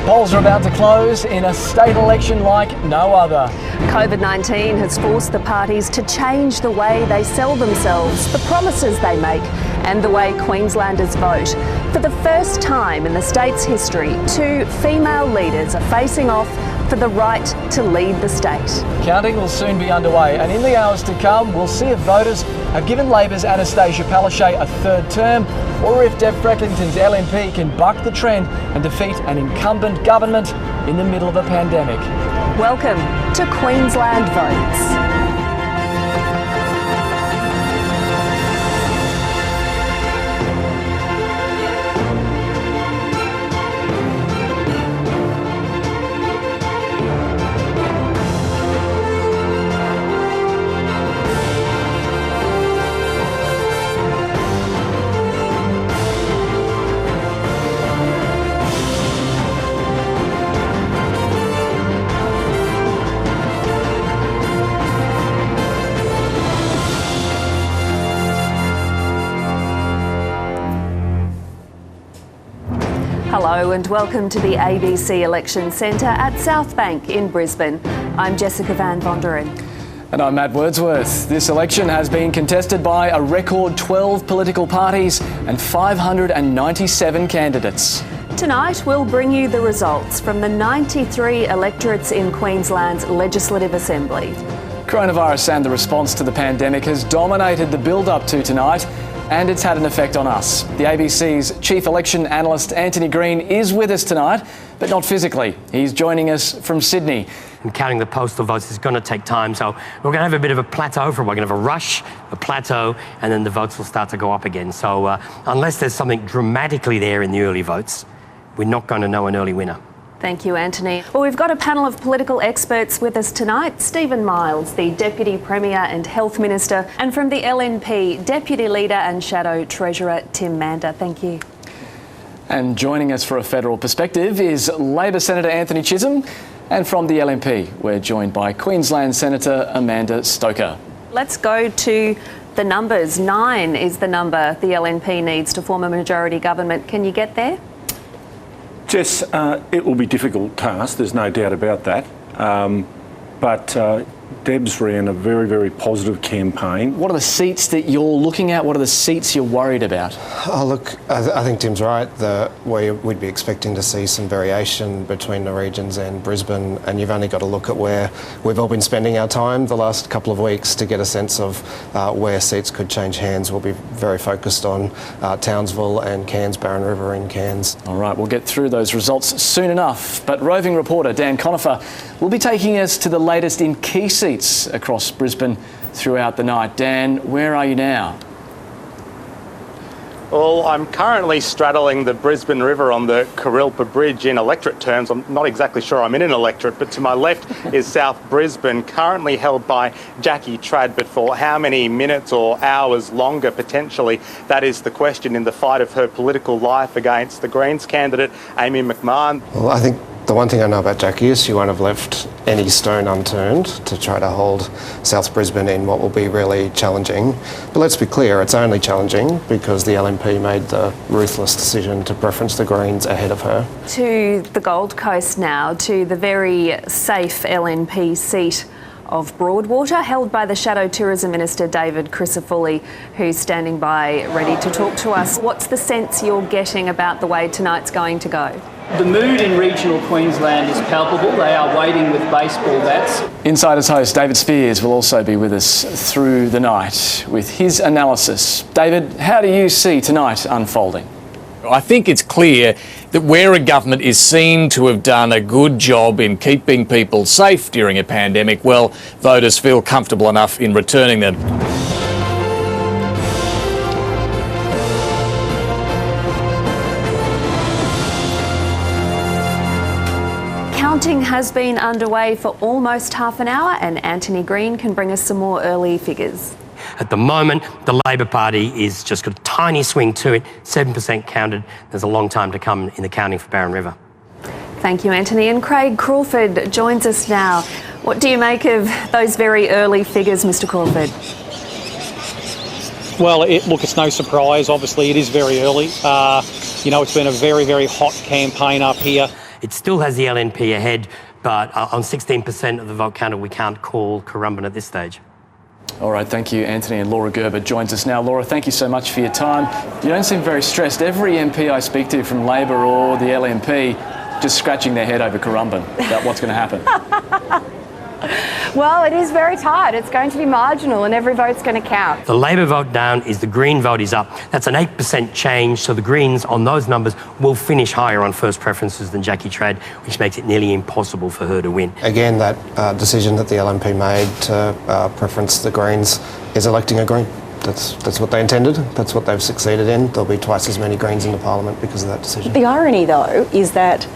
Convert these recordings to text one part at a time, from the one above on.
Polls are about to close in a state election like no other. COVID-19 has forced the parties to change the way they sell themselves, the promises they make, and the way Queenslanders vote. For the first time in the state's history, two female leaders are facing off for the right to lead the state. Counting will soon be underway, and in the hours to come, we'll see if voters have given Labor's Anastasia Palaszczuk a third term, or if Deb Frecklington's LNP can buck the trend and defeat an incumbent government in the middle of a pandemic. Welcome to Queensland Votes. Hello and welcome to the ABC Election Centre at Southbank in Brisbane. I'm Jessica Van Vonderen. And I'm Matt Wordsworth. This election has been contested by a record 12 political parties and 597 candidates. Tonight we'll bring you the results from the 93 electorates in Queensland's Legislative Assembly. Coronavirus and the response to the pandemic has dominated the build-up to tonight, and it's had an effect on us. The ABC's chief election analyst Anthony Green is with us tonight, but not physically. He's joining us from Sydney. And counting the postal votes is going to take time, so we're going to have a bit of a plateau for a while. We're going to have a rush, a plateau, and then the votes will start to go up again. So unless there's something dramatically there in the early votes, we're not going to know an early winner. Thank you, Anthony. Well, we've got a panel of political experts with us tonight. Stephen Miles, the Deputy Premier and Health Minister, and from the LNP, Deputy Leader and Shadow Treasurer Tim Mander. Thank you. And joining us for a federal perspective is Labor Senator Anthony Chisholm, and from the LNP, we're joined by Queensland Senator Amanda Stoker. Let's go to the numbers. 9 is the number the LNP needs to form a majority government. Can you get there? Jess, it will be a difficult task, there's no doubt about that. But Deb's ran a very, very positive campaign. What are the seats that you're looking at? What are the seats you're worried about? Oh, look, I think Tim's right. We'd be expecting to see some variation between the regions and Brisbane, and you've only got to look at where we've all been spending our time the last couple of weeks to get a sense of where seats could change hands. We'll be very focused on Townsville and Cairns, Barron River and Cairns. All right, we'll get through those results soon enough. But roving reporter Dan Conifer will be taking us to the latest in key seats across Brisbane throughout the night. Dan, where are you now? Well, I'm currently straddling the Brisbane River on the Kurilpa Bridge in electorate terms. I'm not exactly sure I'm in an electorate, but to my left is South Brisbane, currently held by Jackie Trad. But for how many minutes or hours longer, potentially, that is the question in the fight of her political life against the Greens candidate, Amy McMahon. Well, I think the one thing I know about Jackie is she won't have left any stone unturned to try to hold South Brisbane in what will be really challenging. But let's be clear, it's only challenging because the LNP made the ruthless decision to preference the Greens ahead of her. To the Gold Coast now, to the very safe LNP seat of Broadwater, held by the Shadow Tourism Minister David Crisafulli, who's standing by ready to talk to us. What's the sense you're getting about the way tonight's going to go? The mood in regional Queensland is palpable. They are waiting with baseball bats. Insiders host David Spears will also be with us through the night with his analysis. David, how do you see tonight unfolding? I think it's clear that where a government is seen to have done a good job in keeping people safe during a pandemic, well, voters feel comfortable enough in returning them. Counting has been underway for almost half an hour, and Anthony Green can bring us some more early figures. At the moment, the Labor Party is just got a tiny swing to it, 7% counted. There's a long time to come in the counting for Barron River. Thank you, Anthony. And Craig Crawford joins us now. What do you make of those very early figures, Mr. Crawford? Well, look, it's no surprise. Obviously, it is very early. It's been a very, very hot campaign up here. it still has the LNP ahead, but on 16% of the vote counter, we can't call Currumbin at this stage. All right, thank you, Anthony. And Laura Gerber joins us now. Laura, thank you so much for your time. You don't seem very stressed. Every MP I speak to from Labor or the LNP just scratching their head over Currumbin about what's going to happen. Well, it is very tight. It's going to be marginal and every vote's going to count. The Labor vote down is the Green vote is up. That's an 8% change, so the Greens on those numbers will finish higher on first preferences than Jackie Trad, which makes it nearly impossible for her to win. Again, that decision that the LNP made to preference the Greens is electing a Green. That's what they intended. That's what they've succeeded in. There'll be twice as many Greens in the Parliament because of that decision. The irony, though, is that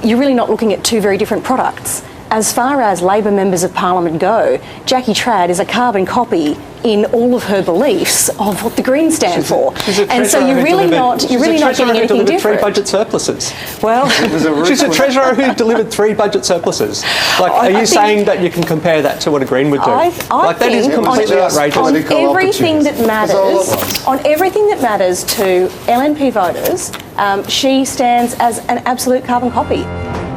you're really not looking at two very different products. As far as Labor members of Parliament go, Jackie Trad is a carbon copy in all of her beliefs of what the Greens stand for. And so you're really not getting anything different. 3 budget surpluses. Well, she's a treasurer who delivered 3 budget surpluses. Like, are you saying that you can compare that to what a Green would do? That is completely outrageous. On everything that matters to LNP voters, she stands as an absolute carbon copy.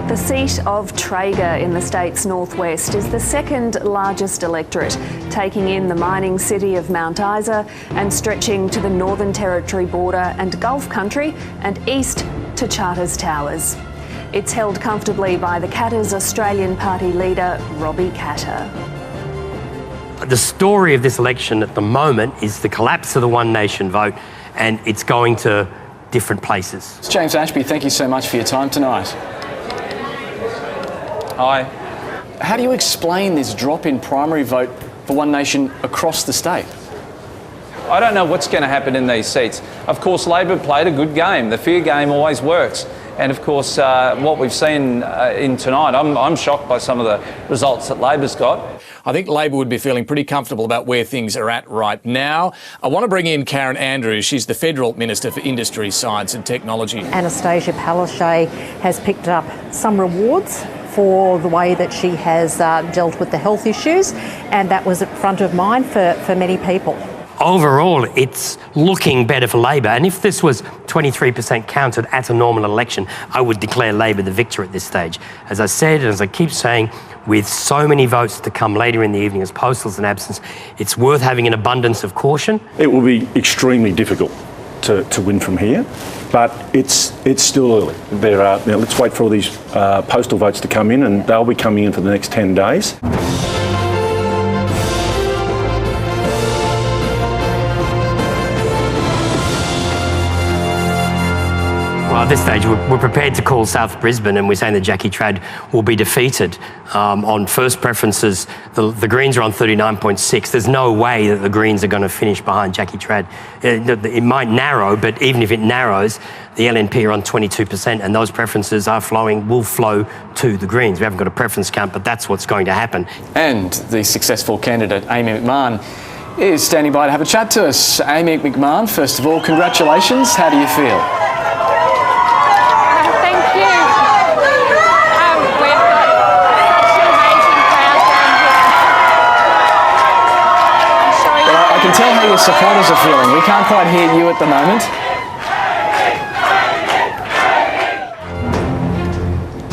The seat of Traeger in the state's northwest is the second largest electorate, taking in the mining city of Mount Isa and stretching to the Northern Territory border and Gulf country and east to Charters Towers. It's held comfortably by the Katter's Australian Party leader, Robbie Katter. The story of this election at the moment is the collapse of the One Nation vote, and it's going to different places. James Ashby, thank you so much for your time tonight. Hi. How do you explain this drop in primary vote for One Nation across the state? I don't know what's going to happen in these seats. Of course, Labor played a good game. The fear game always works. And of course, what we've seen in tonight, I'm shocked by some of the results that Labor's got. I think Labor would be feeling pretty comfortable about where things are at right now. I want to bring in Karen Andrews. She's the Federal Minister for Industry, Science and Technology. Anastasia Palaszczuk has picked up some rewards for the way that she has dealt with the health issues, and that was at front of mind for many people. Overall, it's looking better for Labor, and if this was 23% counted at a normal election, I would declare Labor the victor at this stage. As I said, and as I keep saying, with so many votes to come later in the evening as postals and absence, it's worth having an abundance of caution. It will be extremely difficult to win from here, but it's still early. Let's wait for all these postal votes to come in, and they'll be coming in for the next 10 days. Well, at this stage, we're prepared to call South Brisbane, and we're saying that Jackie Trad will be defeated. On first preferences, the Greens are on 39.6. There's no way that the Greens are going to finish behind Jackie Trad. It might narrow, but even if it narrows, the LNP are on 22%, and those preferences will flow to the Greens. We haven't got a preference count, but that's what's going to happen. And the successful candidate, Amy McMahon, is standing by to have a chat to us. Amy McMahon, first of all, congratulations. How do you feel? I can tell how your supporters are feeling. We can't quite hear you at the moment.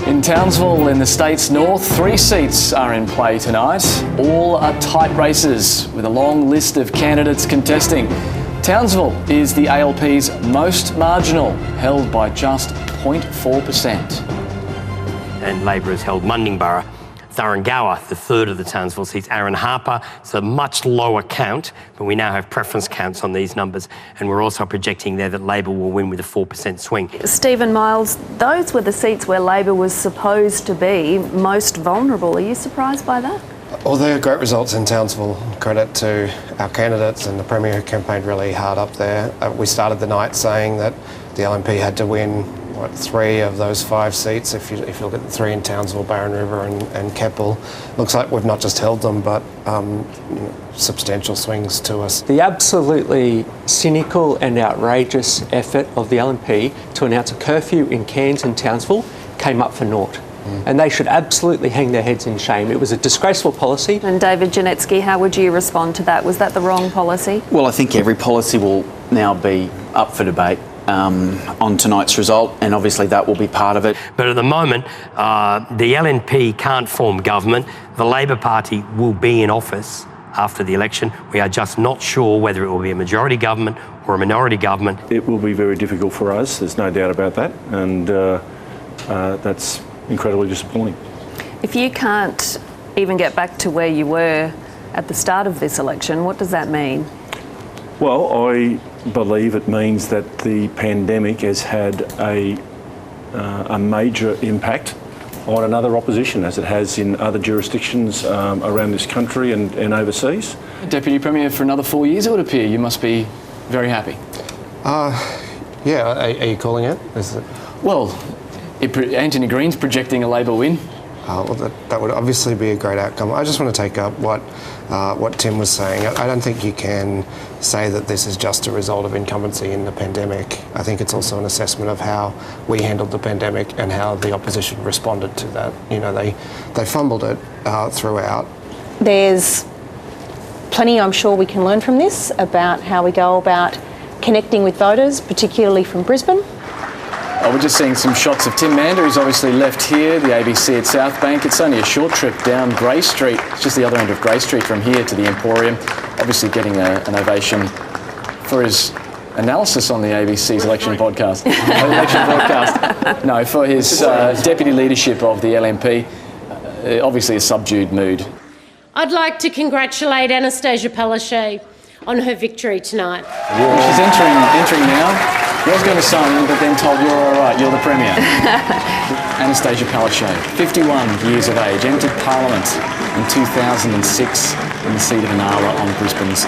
In Townsville, in the state's north, 3 seats are in play tonight. All are tight races with a long list of candidates contesting. Townsville is the ALP's most marginal, held by just 0.4%. And Labor has held Mundingburra. Thuringowa, the third of the Townsville seats. Aaron Harper, it's a much lower count, but we now have preference counts on these numbers, and we're also projecting there that Labor will win with a 4% swing. Stephen Miles, those were the seats where Labor was supposed to be most vulnerable. Are you surprised by that? Well, there are great results in Townsville. Credit to our candidates and the Premier who campaigned really hard up there. We started the night saying that the LNP had to win 3 of those 5 seats. If you look at the 3 in Townsville, Barron River and Keppel, looks like we've not just held them, but substantial swings to us. The absolutely cynical and outrageous effort of the LNP to announce a curfew in Cairns and Townsville came up for naught. And they should absolutely hang their heads in shame. It was a disgraceful policy. And David Janetsky, how would you respond to that? Was that the wrong policy? Well, I think every policy will now be up for debate. on tonight's result, and obviously that will be part of it. But at the moment, the LNP can't form government. The Labor Party will be in office after the election. We are just not sure whether it will be a majority government or a minority government. It will be very difficult for us, there's no doubt about that, and that's incredibly disappointing. If you can't even get back to where you were at the start of this election, what does that mean? Well, I believe it means that the pandemic has had a major impact on another opposition, as it has in other jurisdictions around this country and overseas. Deputy Premier for another 4 years, it would appear. You must be very happy. Yeah, are you calling it? Is it? Well, Anthony Green's projecting a Labor win. Well, that would obviously be a great outcome. I just want to take up what Tim was saying. I don't think you can say that this is just a result of incumbency in the pandemic. I think it's also an assessment of how we handled the pandemic and how the opposition responded to that. You know, they fumbled it throughout. There's plenty, I'm sure, we can learn from this about how we go about connecting with voters, particularly from Brisbane. Oh, we're just seeing some shots of Tim Mander, who's obviously left here, the ABC at South Bank. It's only a short trip down Grey Street. It's just the other end of Grey Street from here to the Emporium. Obviously getting an ovation for his analysis on the ABC's election podcast. Election broadcast. No, for his deputy leadership of the LNP. Obviously a subdued mood. I'd like to congratulate Anastasia Palaszczuk on her victory tonight. She's entering now. Was going to sign in, but then told you're all right, you're the Premier. Anastasia Palaszczuk, 51 years of age, entered Parliament in 2006 in the seat of Inala on Brisbane's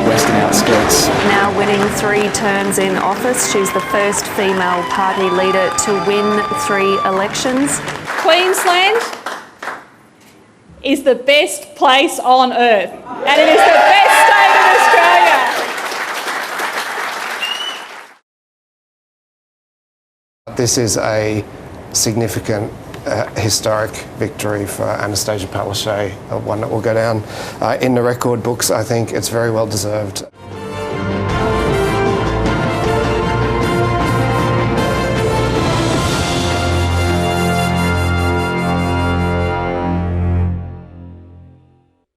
western outskirts. Now winning 3 terms in office, she's the first female party leader to win 3 elections. Queensland is the best place on earth, and it is the best state in Australia. This is a significant, historic victory for Anastasia Palaszczuk, one that will go down in the record books. I think it's very well deserved.